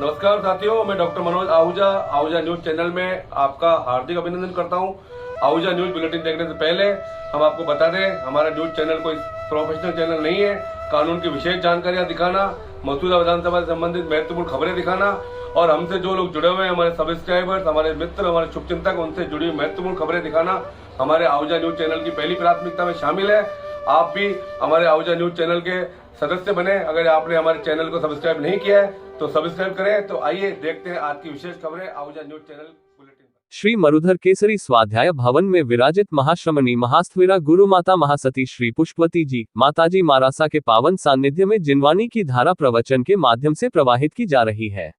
नमस्कार साथियों, मैं doctor Manoj Ahuja Ahuja news channel में आपका हार्दिक अभिनंदन करता हूं। आहूजा न्यूज बुलेटिन देखने से पहले हम आपको बता दें, हमारा न्यूज चैनल कोई प्रोफेशनल चैनल नहीं है। कानून की विशेष जानकारियां दिखाना, मौजूदा विधानसभा से संबंधित महत्वपूर्ण खबरें दिखाना और हमसे जो लोग जुड़े हुए हैं, हमारे सब्सक्राइबर्स, हमारे मित्र, हमारे शुभचिंतक, उनसे जुड़ी हुई महत्वपूर्ण खबरें दिखाना हमारे आहूजा न्यूज चैनल की पहली प्राथमिकता में शामिल है। आप भी हमारे आहूजा न्यूज चैनल के सदस्य बने। अगर आपने हमारे चैनल को सब्सक्राइब नहीं किया है तो सब्सक्राइब करें। तो आइए देखते हैं आज की विशेष खबरें Ahuja news channel bulletin. Shri Marudhar Kesari स्वाध्याय भवन में विराजित महाश्रमणी महास्थविरा गुरु माता महासती श्री पुष्पवती जी माताजी मारासा के पावन सानिध्य में जिनवाणी की धारा प्रवचन के माध्यम से प्रवाहित की जा रही है।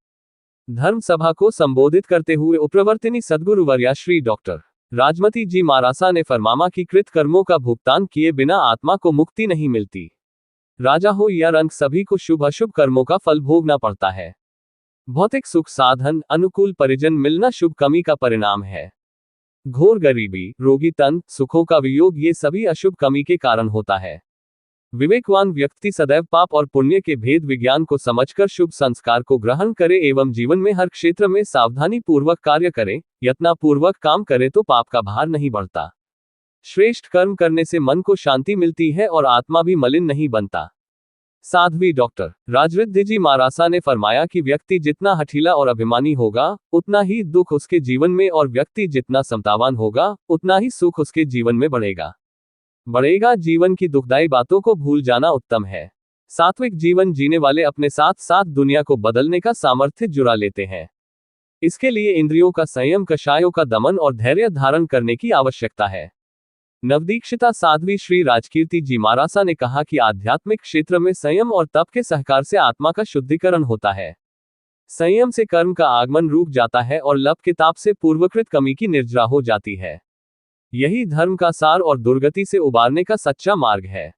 धर्म सभा को संबोधित करते हुए उपप्रवर्तिनी सद्गुरु वर्या श्री डॉक्टर राजमती जी मारासा ने फरमाया कि कृत कर्मों का भुगतान किए बिना आत्मा को मुक्ति नहीं मिलती। राजा हो या रंक, सभी को शुभ अशुभ कर्मों का फल भोगना पड़ता है। भौतिक सुख, साधन, अनुकूल परिजन मिलना शुभ कमी का परिणाम है। घोर गरीबी, रोगी तन, सुखों का वियोग, ये सभी अशुभ कमी के कारण होता है। विवेकवान व्यक्ति सदैव पाप और पुण्य के भेद विज्ञान को समझकर शुभ संस्कार को ग्रहण करे एवं जीवन में हर क्षेत्र में सावधानी पूर्वक कार्य करे, यत्नपूर्वक काम करे तो पाप का भार नहीं बढ़ता। श्रेष्ठ कर्म करने से मन को शांति मिलती है और आत्मा भी मलिन नहीं बनता। साध्वी डॉक्टर राजवृद्धि जी मारासा ने फरमाया कि व्यक्ति जितना हठीला और अभिमानी होगा उतना ही दुख उसके जीवन में, और व्यक्ति जितना समतावान होगा उतना ही सुख उसके जीवन में बढ़ेगा। जीवन की दुखदायी बातों को भूल जाना उत्तम है। सात्विक जीवन जीने वाले अपने साथ साथ दुनिया को बदलने का सामर्थ्य जुड़ा लेते हैं। इसके लिए इंद्रियों का संयम, कषायों का दमन और धैर्य धारण करने की आवश्यकता है। नवदीक्षिता साध्वी श्री राजकीर्ति जी मारासा ने कहा कि आध्यात्मिक क्षेत्र में संयम और तप के सहकार से आत्मा का शुद्धिकरण होता है। संयम से कर्म का आगमन रुक जाता है और लप के ताप से पूर्वकृत कमी की निर्जरा हो जाती है। यही धर्म का सार और दुर्गति से उबारने का सच्चा मार्ग है।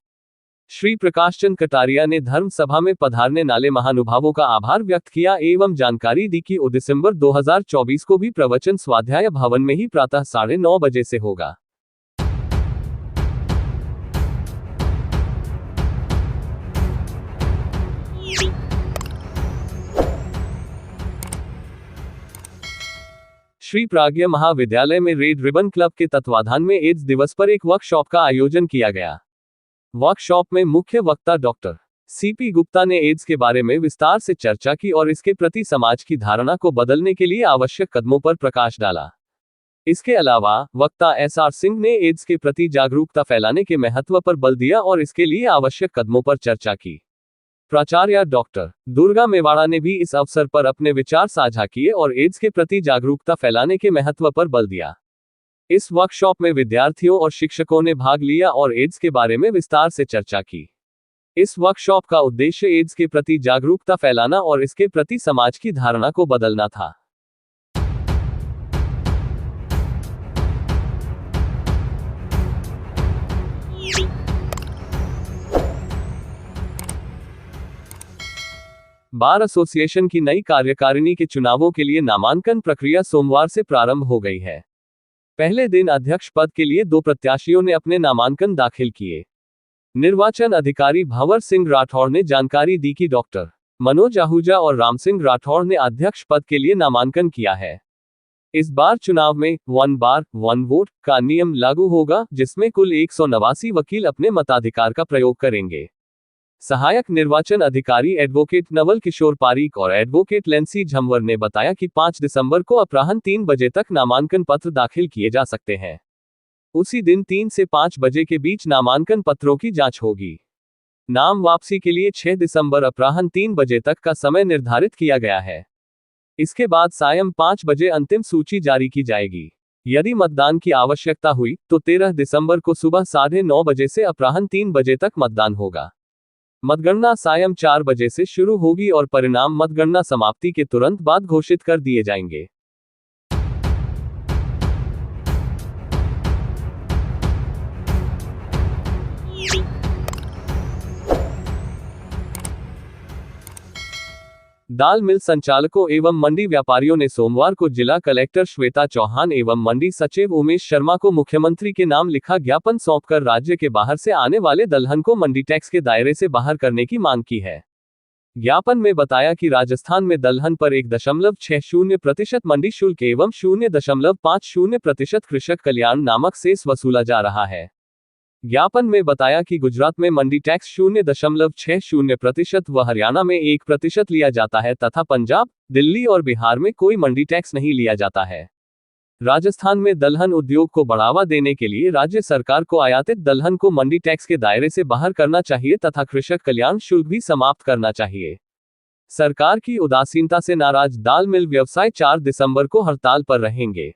श्री प्रकाश चंद कटारिया ने धर्म सभा में पधारने वाले महानुभावों का आभार व्यक्त किया एवं जानकारी दी कि 2 दिसंबर 2024 को भी प्रवचन स्वाध्याय भवन में ही प्रातः 9:30 बजे से होगा। श्री प्राज्ञ महाविद्यालय में रेड रिबन क्लब के तत्वाधान में एड्स दिवस पर एक वर्कशॉप का आयोजन किया गया। वर्कशॉप में मुख्य वक्ता डॉक्टर सीपी गुप्ता ने एड्स के बारे में विस्तार से चर्चा की और इसके प्रति समाज की धारणा को बदलने के लिए आवश्यक कदमों पर प्रकाश डाला। इसके अलावा वक्ता SR सिंह ने एड्स के प्रति जागरूकता फैलाने के महत्व पर बल दिया और इसके लिए आवश्यक कदमों पर चर्चा की। प्राचार्य डॉक्टर दुर्गा मेवाड़ा ने भी इस अवसर पर अपने विचार साझा किए और एड्स के प्रति जागरूकता फैलाने के महत्व पर बल दिया। इस वर्कशॉप में विद्यार्थियों और शिक्षकों ने भाग लिया और एड्स के बारे में विस्तार से चर्चा की। इस वर्कशॉप का उद्देश्य एड्स के प्रति जागरूकता फैलाना और इसके प्रति समाज की धारणा को बदलना था। बार एसोसिएशन की नई कार्यकारिणी के चुनावों के लिए नामांकन प्रक्रिया सोमवार से प्रारंभ हो गई है। पहले दिन अध्यक्ष पद के लिए 2 प्रत्याशियों ने अपने नामांकन दाखिल किए। निर्वाचन अधिकारी भंवर सिंह राठौड़ ने जानकारी दी कि डॉक्टर मनोज आहूजा और राम सिंह राठौड़ ने अध्यक्ष पद के लिए नामांकन किया है। इस बार चुनाव में 1 बार 1 वोट का नियम लागू होगा, जिसमें कुल 189 वकील अपने मताधिकार का प्रयोग करेंगे। सहायक निर्वाचन अधिकारी एडवोकेट नवल किशोर पारीक और एडवोकेट लेंसी झंवर ने बताया कि 5 दिसंबर को अपराह्न 3 बजे तक नामांकन पत्र दाखिल किए जा सकते हैं। उसी दिन 3 से 5 बजे के बीच नामांकन पत्रों की जांच होगी। नाम वापसी के लिए 6 दिसंबर अपराह्न 3 बजे तक का समय निर्धारित किया गया है। इसके बाद सायं 5 बजे अंतिम सूची जारी की जाएगी। यदि मतदान की आवश्यकता हुई तो 13 दिसंबर को सुबह 9:30 बजे से अपराह्न 3 बजे तक मतदान होगा। मतगणना सायं 4 बजे से शुरू होगी और परिणाम मतगणना समाप्ति के तुरंत बाद घोषित कर दिए जाएंगे। दाल मिल संचालकों एवं मंडी व्यापारियों ने सोमवार को जिला कलेक्टर श्वेता चौहान एवं मंडी सचिव उमेश शर्मा को मुख्यमंत्री के नाम लिखा ज्ञापन सौंपकर राज्य के बाहर से आने वाले दलहन को मंडी टैक्स के दायरे से बाहर करने की मांग की है। ज्ञापन में बताया कि राजस्थान में दलहन पर 1.60% मंडी शुल्क एवं 0.50% कृषक कल्याण नामक सेस वसूला जा रहा है। ज्ञापन में बताया कि गुजरात में मंडी टैक्स 0.60% व हरियाणा में 1% लिया जाता है तथा पंजाब, दिल्ली और बिहार में कोई मंडी टैक्स नहीं लिया जाता है। राजस्थान में दलहन उद्योग को बढ़ावा देने के लिए राज्य सरकार को आयातित दलहन को मंडी टैक्स के दायरे से बाहर करना चाहिए तथा कृषक कल्याण शुल्क भी समाप्त करना चाहिए। सरकार की उदासीनता से नाराज दाल मिल व्यवसाय 4 दिसंबर को हड़ताल पर रहेंगे।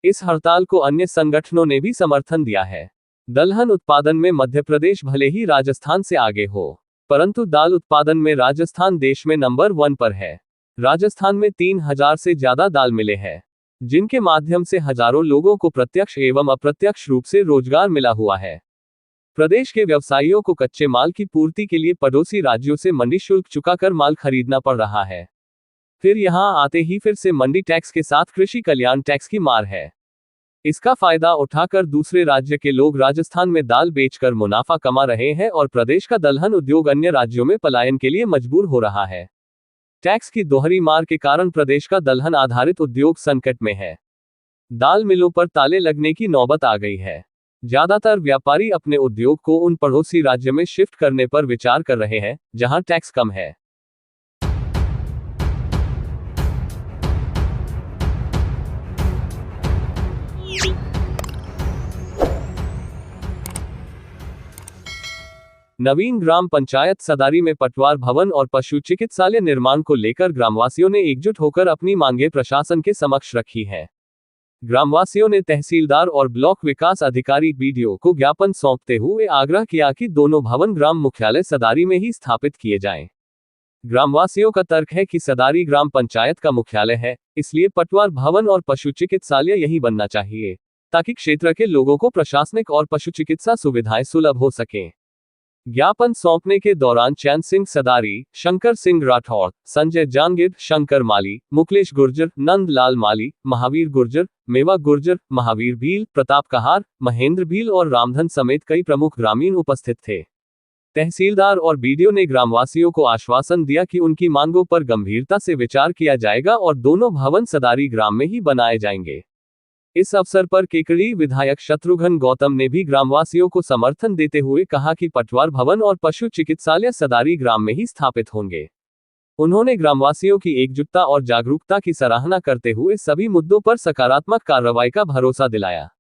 इस हड़ताल को अन्य संगठनों ने भी समर्थन दिया है। दलहन उत्पादन में मध्य प्रदेश भले ही राजस्थान से आगे हो, परंतु दाल उत्पादन में राजस्थान देश में नंबर 1 पर है। राजस्थान में 3000 से ज्यादा दाल मिलें हैं, जिनके माध्यम से हजारों लोगों को प्रत्यक्ष एवं अप्रत्यक्ष रूप से रोजगार मिला हुआ है। प्रदेश के व्यवसायियों को कच्चे माल की पूर्ति के लिए पड़ोसी राज्यों से मंडी शुल्क चुकाकर माल खरीदना पड़ रहा है। फिर यहां आते ही फिर से मंडी टैक्स के साथ कृषि कल्याण टैक्स की मार है। इसका फायदा उठाकर दूसरे राज्य के लोग राजस्थान में दाल बेचकर मुनाफा कमा रहे हैं और प्रदेश का दलहन उद्योग अन्य राज्यों में पलायन के लिए मजबूर हो रहा है। टैक्स की दोहरी मार के कारण प्रदेश का दलहन आधारित उद्योग संकट में है। दाल मिलों पर ताले लगने की नौबत आ गई है। ज्यादातर व्यापारी अपने उद्योग को उन पड़ोसी राज्य में शिफ्ट करने पर विचार कर रहे हैं, जहां टैक्स कम है। नवीन ग्राम पंचायत सदारी में पटवार भवन और पशु चिकित्सालय निर्माण को लेकर ग्रामवासियों ने एकजुट होकर अपनी मांगें प्रशासन के समक्ष रखी हैं। ग्रामवासियों ने तहसीलदार और ब्लॉक विकास अधिकारी बीडीओ को ज्ञापन सौंपते हुए आग्रह किया कि दोनों भवन ग्राम मुख्यालय सदारी में ही स्थापित किए जाएं। ग्रामवासियों का तर्क है कि सदारी ग्राम पंचायत का मुख्यालय है, इसलिए पटवार भवन और पशु चिकित्सालय यही बनना चाहिए, ताकि क्षेत्र के लोगों को प्रशासनिक और पशु चिकित्सा सुविधाएं सुलभ हो सकें। ज्ञापन सौंपने के दौरान चैन सिंह सदारी, शंकर सिंह राठौड़, संजय जांगिर, शंकर माली, मुकलेश गुर्जर, नंदलाल माली, महावीर गुर्जर, मेवा गुर्जर, महावीर भील, प्रताप कहार, महेंद्र भील और रामधन समेत कई प्रमुख ग्रामीण उपस्थित थे। तहसीलदार और बीडीओ ने ग्रामवासियों को आश्वासन दिया कि उनकी मांगों पर गंभीरता से विचार किया जाएगा और दोनों भवन सदारी ग्राम में ही बनाए जाएंगे। इस अवसर पर केकड़ी विधायक शत्रुघ्न गौतम ने भी ग्रामवासियों को समर्थन देते हुए कहा कि पटवार भवन और पशु चिकित्सालय सदारी ग्राम में ही स्थापित होंगे। उन्होंने ग्रामवासियों की एकजुटता और जागरूकता की सराहना करते हुए सभी मुद्दों पर सकारात्मक कार्रवाई का भरोसा दिलाया।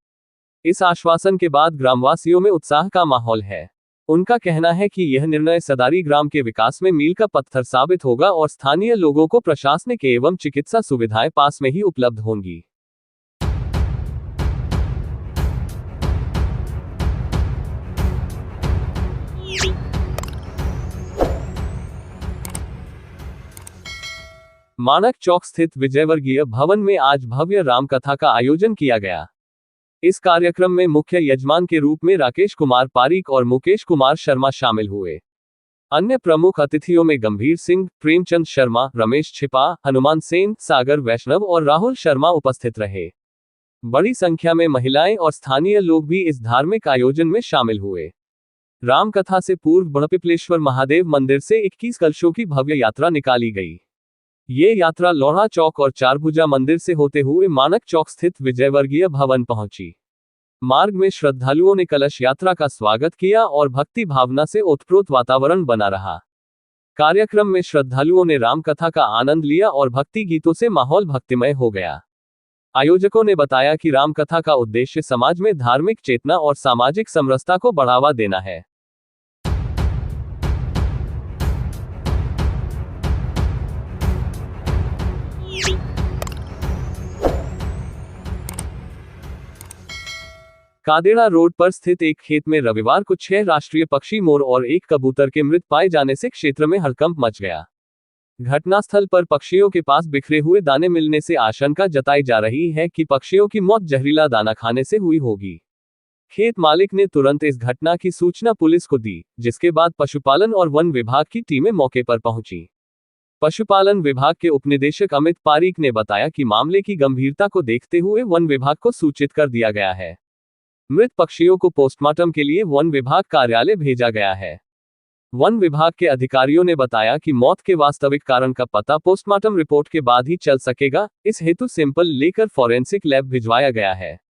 इस आश्वासन के बाद ग्रामवासियों में उत्साह का माहौल है। उनका कहना है कि यह निर्णय सदारी ग्राम के विकास में मील का पत्थर साबित होगा और स्थानीय लोगों को प्रशासनिक एवं चिकित्सा सुविधाएं पास में ही उपलब्ध होंगी। मानक चौक स्थित विजयवर्गीय भवन में आज भव्य रामकथा का आयोजन किया गया। इस कार्यक्रम में मुख्य यजमान के रूप में राकेश कुमार पारीक और मुकेश कुमार शर्मा शामिल हुए। अन्य प्रमुख अतिथियों में गंभीर सिंह, प्रेमचंद शर्मा, रमेश छिपा, हनुमान सेन, सागर वैष्णव और राहुल शर्मा उपस्थित रहे। बड़ी संख्या में महिलाएं और स्थानीय लोग भी इस धार्मिक आयोजन में शामिल हुए। रामकथा से पूर्व बड़पिपलेश्वर महादेव मंदिर से 21 कलशों की भव्य यात्रा निकाली गई। ये यात्रा लोढ़ा चौक और चारभुजा मंदिर से होते हुए मानक चौक स्थित विजयवर्गीय भवन पहुंची। मार्ग में श्रद्धालुओं ने कलश यात्रा का स्वागत किया और भक्ति भावना से ओतप्रोत वातावरण बना रहा। कार्यक्रम में श्रद्धालुओं ने रामकथा का आनंद लिया और भक्ति गीतों से माहौल भक्तिमय हो गया। आयोजकों ने बताया कि रामकथा का उद्देश्य समाज में धार्मिक चेतना और सामाजिक समरसता को बढ़ावा देना है। कादेड़ा रोड पर स्थित एक खेत में रविवार को 6 राष्ट्रीय पक्षी मोर और एक कबूतर के मृत पाए जाने से क्षेत्र में हड़कंप मच गया। घटनास्थल पर पक्षियों के पास बिखरे हुए दाने मिलने से आशंका जताई जा रही है कि पक्षियों की मौत जहरीला दाना खाने से हुई होगी। खेत मालिक ने तुरंत इस घटना की सूचना पुलिस को दी, जिसके बाद पशुपालन और वन विभाग की टीमें मौके पर पहुंची। पशुपालन विभाग के उपनिदेशक अमित पारीक ने बताया कि मामले की गंभीरता को देखते हुए वन विभाग को सूचित कर दिया गया है। मृत पक्षियों को पोस्टमार्टम के लिए वन विभाग कार्यालय भेजा गया है। वन विभाग के अधिकारियों ने बताया कि मौत के वास्तविक कारण का पता पोस्टमार्टम रिपोर्ट के बाद ही चल सकेगा, इस हेतु सैंपल लेकर फॉरेंसिक लैब भिजवाया गया है।